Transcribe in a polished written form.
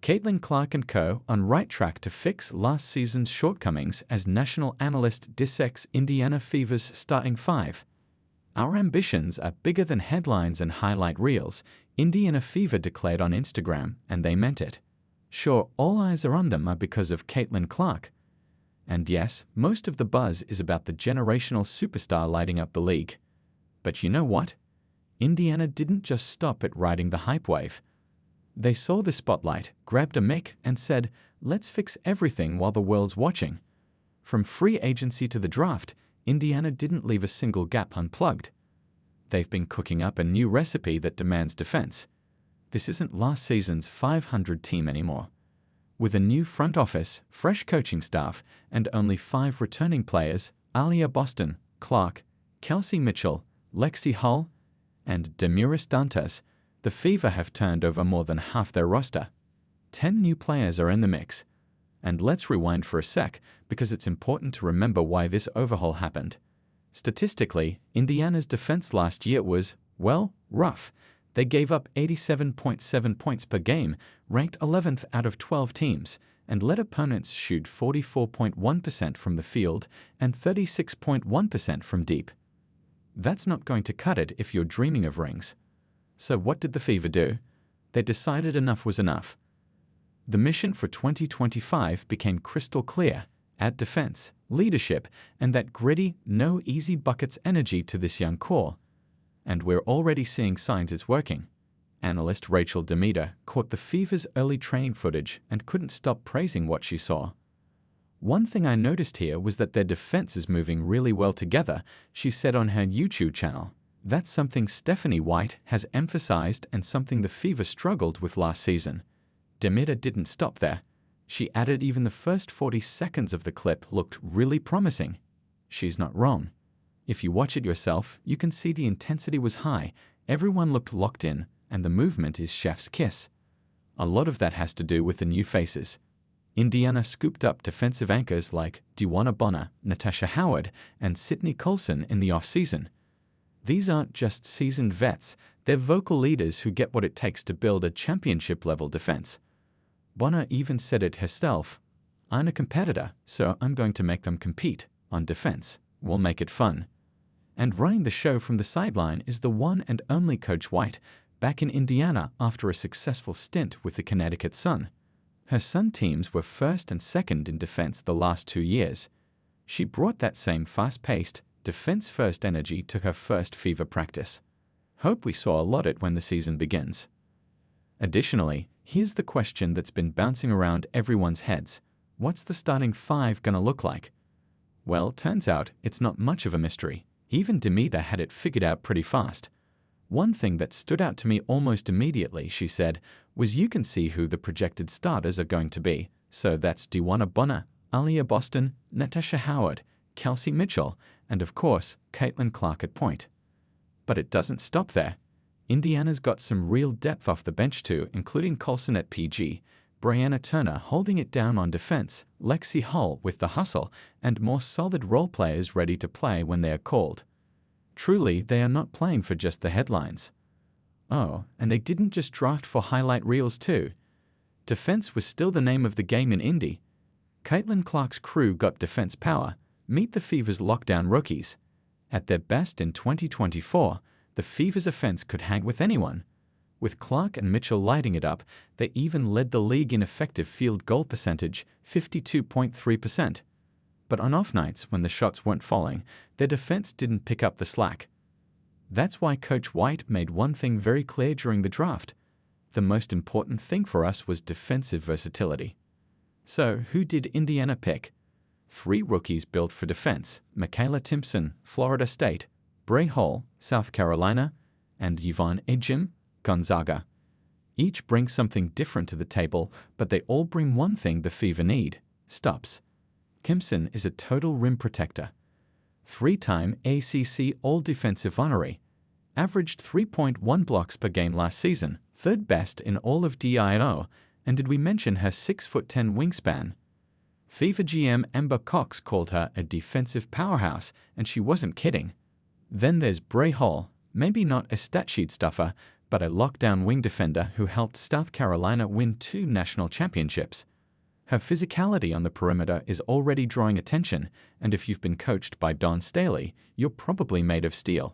Caitlin Clark and co. on right track to fix last season's shortcomings as national analyst Dissects Indiana Fever's starting five. Our ambitions are bigger than headlines and highlight reels, Indiana Fever declared on Instagram, and they meant it. Sure, all eyes are on them because of Caitlin Clark. And yes, most of the buzz is about the generational superstar lighting up the league. But you know what? Indiana didn't just stop at riding the hype wave. They saw the spotlight, grabbed a mic, and said, "Let's fix everything while the world's watching." From free agency to the draft, Indiana didn't leave a single gap unplugged. They've been cooking up a new recipe that demands defense. This isn't last season's 500 team anymore. With a new front office, fresh coaching staff, and only 5 returning players, Aaliyah Boston, Clark, Kelsey Mitchell, Lexi Hull, and Demiris Dantas, the Fever have turned over more than half their roster. 10 new players are in the mix. And let's rewind for a sec, because it's important to remember why this overhaul happened. Statistically, Indiana's defense last year was, well, rough. They gave up 87.7 points per game, ranked 11th out of 12 teams, and let opponents shoot 44.1% from the field and 36.1% from deep. That's not going to cut it if you're dreaming of rings. So what did the Fever do? They decided enough was enough. The mission for 2025 became crystal clear: add defense, leadership, and that gritty, no easy buckets energy to this young core. And we're already seeing signs it's working. Analyst Rachel DeMita caught the Fever's early training footage and couldn't stop praising what she saw. "One thing I noticed here was that their defense is moving really well together," she said on her YouTube channel. That's something Stephanie White has emphasized and something the Fever struggled with last season. DeMita didn't stop there. She added even the first 40 seconds of the clip looked really promising. She's not wrong. If you watch it yourself, you can see the intensity was high, everyone looked locked in, and the movement is chef's kiss. A lot of that has to do with the new faces. Indiana scooped up defensive anchors like Dewana Bonner, Natasha Howard, and Sydney Colson in the offseason. These aren't just seasoned vets, they're vocal leaders who get what it takes to build a championship-level defense. Bonner even said it herself, "I'm a competitor, so I'm going to make them compete. On defense, we'll make it fun." And running the show from the sideline is the one and only Coach White, back in Indiana after a successful stint with the Connecticut Sun. Her Sun teams were first and second in defense the last 2 years. She brought that same fast-paced, defense-first energy to her first Fever practice. Hope we saw a lot it when the season begins. Additionally, here's the question that's been bouncing around everyone's heads. What's the starting 5 gonna look like? Well, turns out it's not much of a mystery. Even DeMita had it figured out pretty fast. One thing that stood out to me almost immediately, she said, was you can see who the projected starters are going to be. So that's Dewana Bonner, Aaliyah Boston, Natasha Howard, Kelsey Mitchell, and of course, Caitlin Clark at point. But it doesn't stop there. Indiana's got some real depth off the bench too, including Colson at PG, Brianna Turner holding it down on defense, Lexi Hull with the hustle, and more solid role players ready to play when they are called. Truly, they are not playing for just the headlines. Oh, and they didn't just draft for highlight reels too. Defense was still the name of the game in Indy. Caitlin Clark's crew got defense power. Meet the Fever's lockdown rookies. At their best in 2024, the Fever's offense could hang with anyone. With Clark and Mitchell lighting it up, they even led the league in effective field goal percentage, 52.3%. But on off nights when the shots weren't falling, their defense didn't pick up the slack. That's why Coach White made one thing very clear during the draft. The most important thing for us was defensive versatility. So who did Indiana pick? 3 rookies built for defense: Michaela Timpson, Florida State; Bray Hall, South Carolina; and Yvonne Ejim, Gonzaga. Each brings something different to the table, but they all bring one thing the Fever need: stops. Timpson is a total rim protector. 3-time ACC All-Defensive honoree. Averaged 3.1 blocks per game last season, 3rd best in all of DIO, and did we mention her 6'10" wingspan? Fever GM Amber Cox called her a defensive powerhouse, and she wasn't kidding. Then there's Bray Hall, maybe not a stat sheet stuffer, but a lockdown wing defender who helped South Carolina win 2 national championships. Her physicality on the perimeter is already drawing attention, and if you've been coached by Dawn Staley, you're probably made of steel.